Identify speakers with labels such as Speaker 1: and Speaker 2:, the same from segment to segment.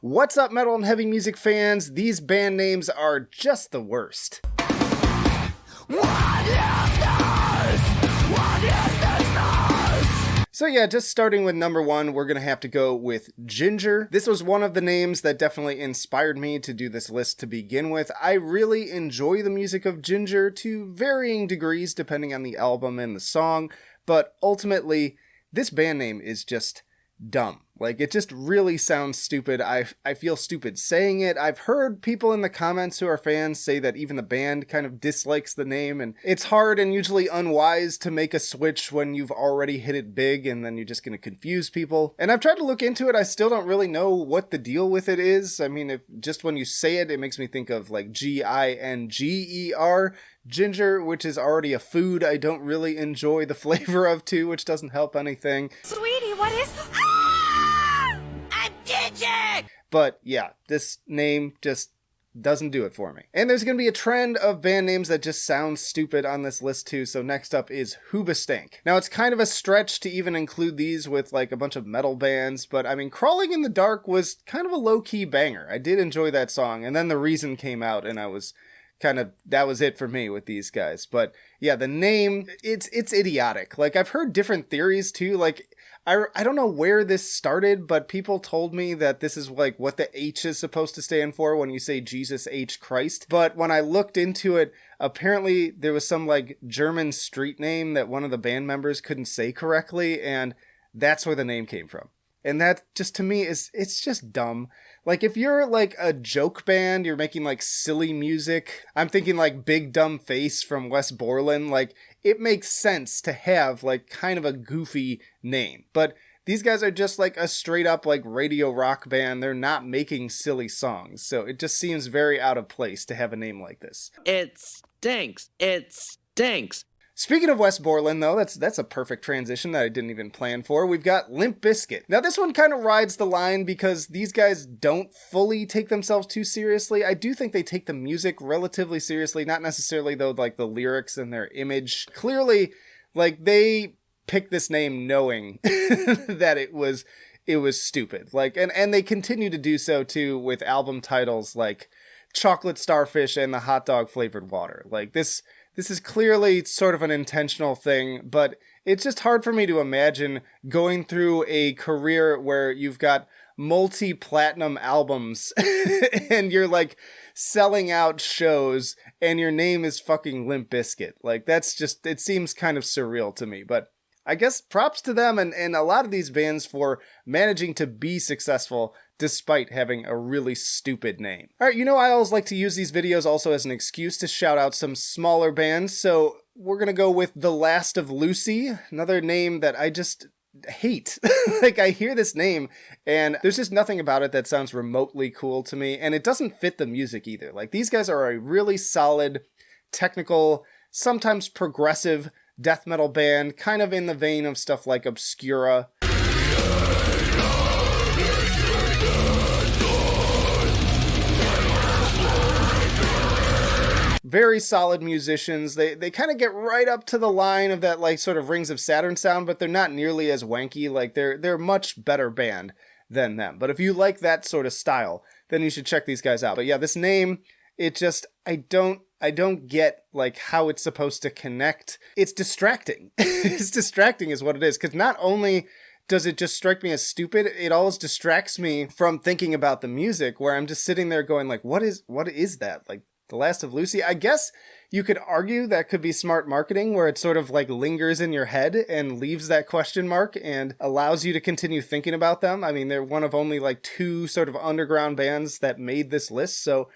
Speaker 1: What's up, metal and heavy music fans? These band names are just the worst. So yeah, just starting with number one, we're gonna have to go with Ginger. This was one of the names that definitely inspired me to do this list to begin with. I really enjoy the music of Ginger to varying degrees depending on the album and the song, but ultimately, this band name is just dumb. Like, it just really sounds stupid. I feel stupid saying it. I've heard people in the comments who are fans say that even the band kind of dislikes the name, and it's hard and usually unwise to make a switch when you've already hit it big and then you're just going to confuse people. And I've tried to look into it. I still don't really know what the deal with it is. I mean, if just when you say it, it makes me think of like Ginger, ginger, which is already a food I don't really enjoy the flavor of too, which doesn't help anything.
Speaker 2: Sweetie, what is... I'm ginger!
Speaker 1: But yeah, this name just doesn't do it for me. And there's going to be a trend of band names that just sound stupid on this list too, so next up is Hoobastank. Now, it's kind of a stretch to even include these with like a bunch of metal bands, but I mean, Crawling in the Dark was kind of a low-key banger. I did enjoy that song, and then The Reason came out, and I was that was it for me with these guys. But yeah, the name, it's idiotic. Like, I've heard different theories too. Like, I don't know where this started, but people told me that this is like what the H is supposed to stand for when you say Jesus H Christ. But when I looked into it, apparently there was some like German street name that one of the band members couldn't say correctly, and that's where the name came from. And that just, to me, it's just dumb. Like, if you're like a joke band, you're making like silly music. I'm thinking like Big Dumb Face from West Borland. Like, it makes sense to have like kind of a goofy name. But these guys are just like a straight up like radio rock band. They're not making silly songs. So it just seems very out of place to have a name like this.
Speaker 3: It stinks. It stinks.
Speaker 1: Speaking of West Borland, though, that's a perfect transition that I didn't even plan for. We've got Limp Bizkit. Now, this one kind of rides the line because these guys don't fully take themselves too seriously. I do think they take the music relatively seriously, not necessarily, though, like the lyrics and their image. Clearly, like, they picked this name knowing that it was stupid. Like, and they continue to do so, too, with album titles like Chocolate Starfish and the Hot Dog Flavored Water. Like, This is clearly sort of an intentional thing, but it's just hard for me to imagine going through a career where you've got multi-platinum albums and you're like selling out shows and your name is fucking Limp Bizkit. Like, that's just, it seems kind of surreal to me, but I guess props to them and a lot of these bands for managing to be successful despite having a really stupid name. All right, I always like to use these videos also as an excuse to shout out some smaller bands, so we're gonna go with The Last of Lucy, another name that I just hate. Like, I hear this name and there's just nothing about it that sounds remotely cool to me, and it doesn't fit the music either. Like, these guys are a really solid, technical, sometimes progressive death metal band, kind of in the vein of stuff like Obscura. Very solid musicians. They kind of get right up to the line of that like sort of Rings of Saturn sound, but they're not nearly as wanky. Like, they're a much better band than them. But if you like that sort of style, then you should check these guys out. But yeah, this name, it just, I don't get like how it's supposed to connect. It's distracting. It's distracting is what it is. Because not only does it just strike me as stupid, it always distracts me from thinking about the music, where I'm just sitting there going like, what is that? Like, The Last of Lucy? I guess you could argue that could be smart marketing, where it sort of like lingers in your head and leaves that question mark and allows you to continue thinking about them. I mean, they're one of only like 2 sort of underground bands that made this list, so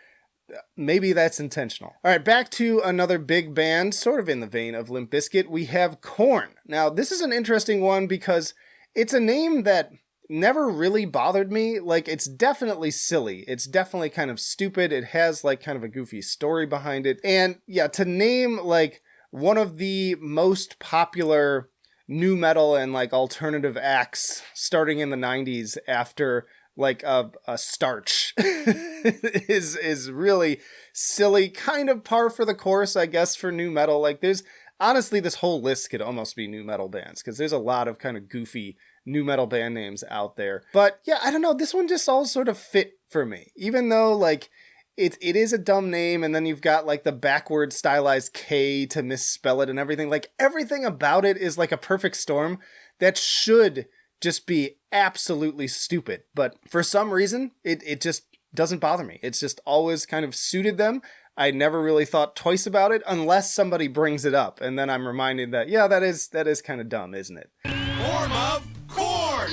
Speaker 1: maybe that's intentional. All right, back to another big band, sort of in the vein of Limp Bizkit. We have Korn. Now, this is an interesting one because it's a name that never really bothered me. Like, it's definitely silly. It's definitely kind of stupid. It has like kind of a goofy story behind it. And yeah, to name like one of the most popular nu metal and like alternative acts starting in the 90s after like a starch is really silly, kind of par for the course, I guess, for nu metal. Like, there's honestly, this whole list could almost be nu metal bands because there's a lot of kind of goofy new metal band names out there. But yeah, I don't know, this one just all sort of fit for me. Even though like it is a dumb name, and then you've got like the backward stylized K to misspell it and everything. Like everything about it is like a perfect storm that should just be absolutely stupid. But for some reason, it just doesn't bother me. It's just always kind of suited them. I never really thought twice about it unless somebody brings it up. And then I'm reminded that, yeah, that is kind of dumb, isn't it?
Speaker 4: Form of chord!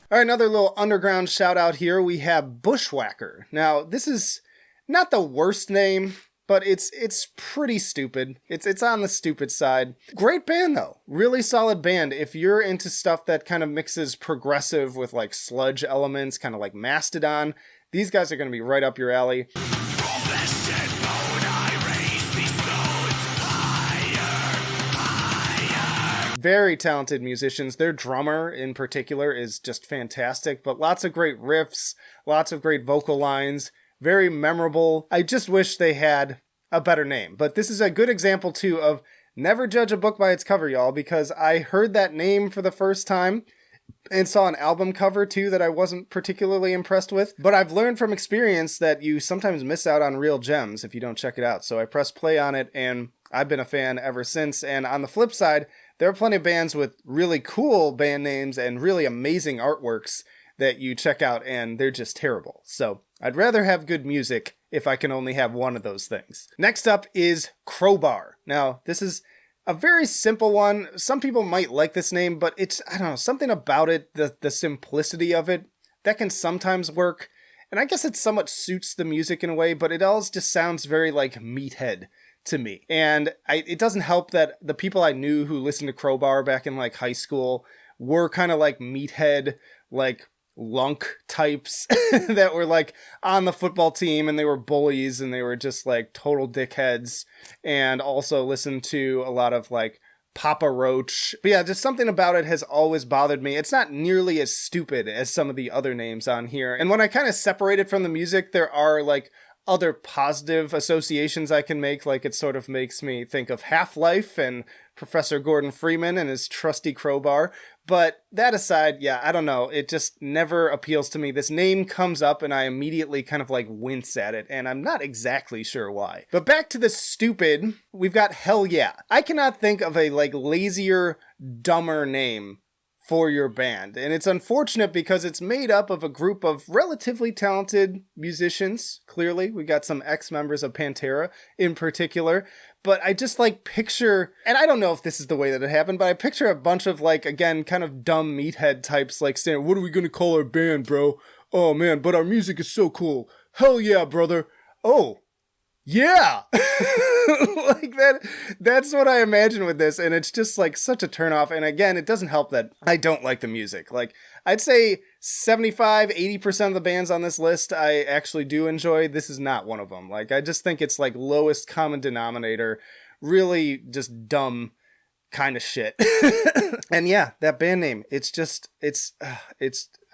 Speaker 1: All right, another little underground shout out here. We have Bushwhacker. Now, this is not the worst name, but it's pretty stupid. It's on the stupid side. Great band though. Really solid band. If you're into stuff that kind of mixes progressive with like sludge elements, kind of like Mastodon, these guys are going to be right up your alley. Very talented musicians. Their drummer in particular is just fantastic, but lots of great riffs, lots of great vocal lines, very memorable. I just wish they had a better name, but this is a good example too of never judge a book by its cover, y'all, because I heard that name for the first time and saw an album cover too that I wasn't particularly impressed with, but I've learned from experience that you sometimes miss out on real gems if you don't check it out. So I pressed play on it and I've been a fan ever since. And on the flip side, there are plenty of bands with really cool band names and really amazing artworks that you check out and they're just terrible. So I'd rather have good music if I can only have one of those things. Next up is Crowbar. Now, this is a very simple one. Some people might like this name, but it's, I don't know, something about it, the simplicity of it, that can sometimes work. And I guess it somewhat suits the music in a way, but it all just sounds very like Meathead to me. And it doesn't help that the people I knew who listened to Crowbar back in like high school were kind of like Meathead, like lunk types that were like on the football team and they were bullies and they were just like total dickheads, and also listened to a lot of like Papa Roach. But yeah, just something about it has always bothered me. It's not nearly as stupid as some of the other names on here. And when I kind of separate it from the music, there are like other positive associations I can make. Like it sort of makes me think of Half-Life and Professor Gordon Freeman and his trusty crowbar. But that aside, yeah, I don't know. It just never appeals to me. This name comes up and I immediately kind of like wince at it, and I'm not exactly sure why. But back to the stupid, we've got Hell Yeah. I cannot think of a like lazier, dumber name for your band. And it's unfortunate because it's made up of a group of relatively talented musicians. Clearly, we got some ex-members of Pantera in particular. But I just like picture, and I don't know if this is the way that it happened, but I picture a bunch of like, again, kind of dumb meathead types like saying, what are we going to call our band, bro? Oh man, but our music is so cool. Hell yeah, brother. Oh, yeah. Like that's what I imagine with this, and it's just like such a turnoff. And again, it doesn't help that I don't like the music. Like I'd say 75-80% of the bands on this list I actually do enjoy. This is not one of them. Like I just think it's like lowest common denominator, really just dumb kind of shit. And yeah, that band name, it's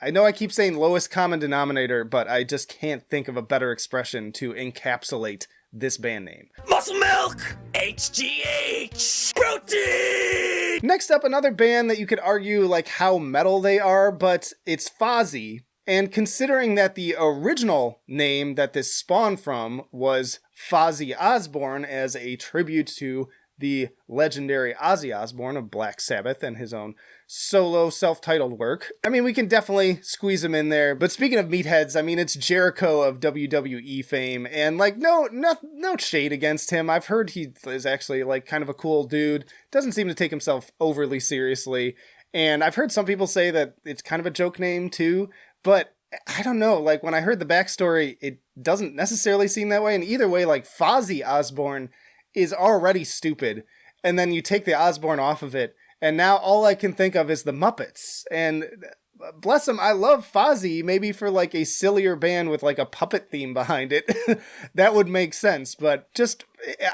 Speaker 1: I know I keep saying lowest common denominator, but I just can't think of a better expression to encapsulate this band name.
Speaker 2: Muscle milk! HGH! Protein!
Speaker 1: Next up, another band that you could argue like how metal they are, but it's Fozzy. And considering that the original name that this spawned from was Ozzy Osbourne as a tribute to the legendary Ozzy Osbourne of Black Sabbath and his own solo self-titled work. I mean, we can definitely squeeze him in there. But speaking of meatheads, I mean, it's Jericho of WWE fame, and like no shade against him. I've heard he is actually like kind of a cool dude. Doesn't seem to take himself overly seriously. And I've heard some people say that it's kind of a joke name too, but I don't know, like when I heard the backstory, it doesn't necessarily seem that way. And either way, like Fozzy Osbourne is already stupid, and then you take the Osbourne off of it, and now all I can think of is the Muppets. And bless him, I love Fozzy, maybe for like a sillier band with like a puppet theme behind it. That would make sense, but just,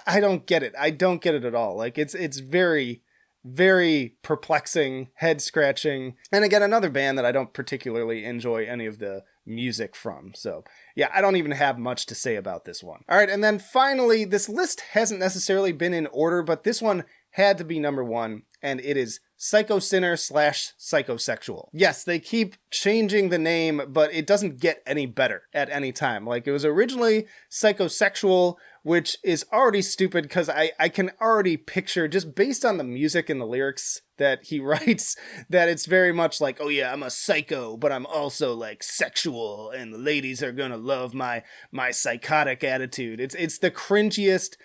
Speaker 1: I don't get it. I don't get it at all. Like it's very, very perplexing, head scratching. And again, another band that I don't particularly enjoy any of the music from. So yeah, I don't even have much to say about this one. All right, and then finally, this list hasn't necessarily been in order, but this one had to be number one, and it is Psycho Sinner / Psychosexual. Yes, they keep changing the name, but it doesn't get any better at any time. Like, it was originally Psychosexual, which is already stupid because I can already picture, just based on the music and the lyrics that he writes, that it's very much like, oh yeah, I'm a psycho, but I'm also like sexual, and the ladies are gonna love my psychotic attitude. It's the cringiest,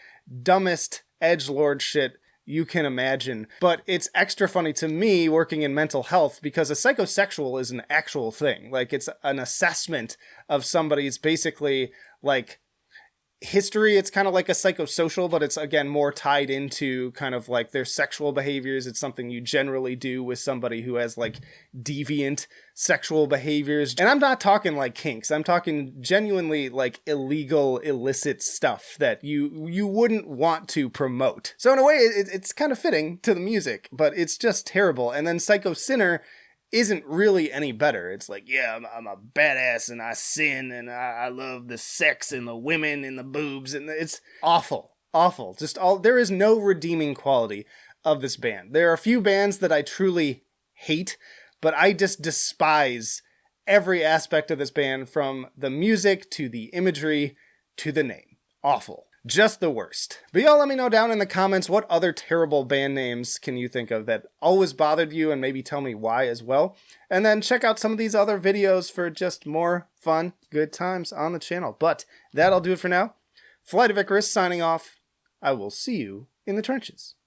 Speaker 1: dumbest edgelord shit you can imagine. But it's extra funny to me working in mental health because a psychosexual is an actual thing. Like, it's an assessment of somebody's basically like history. It's kind of like a psychosocial, but it's again more tied into kind of like their sexual behaviors. It's something you generally do with somebody who has like deviant sexual behaviors. And I'm not talking like kinks. I'm talking genuinely like illegal, illicit stuff that you wouldn't want to promote. So in a way, it's kind of fitting to the music, but it's just terrible. And then Psycho Sinner isn't really any better. It's like, yeah, I'm a badass and I sin and I love the sex and the women and the boobs, and it's awful. Just there is no redeeming quality of this band. There are a few bands that I truly hate, but I just despise every aspect of this band, from the music to the imagery to the name. Awful. Just the worst. But y'all let me know down in the comments what other terrible band names can you think of that always bothered you, and maybe tell me why as well. And then check out some of these other videos for just more fun, good times on the channel. But that'll do it for now. Flight of Icarus signing off. I will see you in the trenches.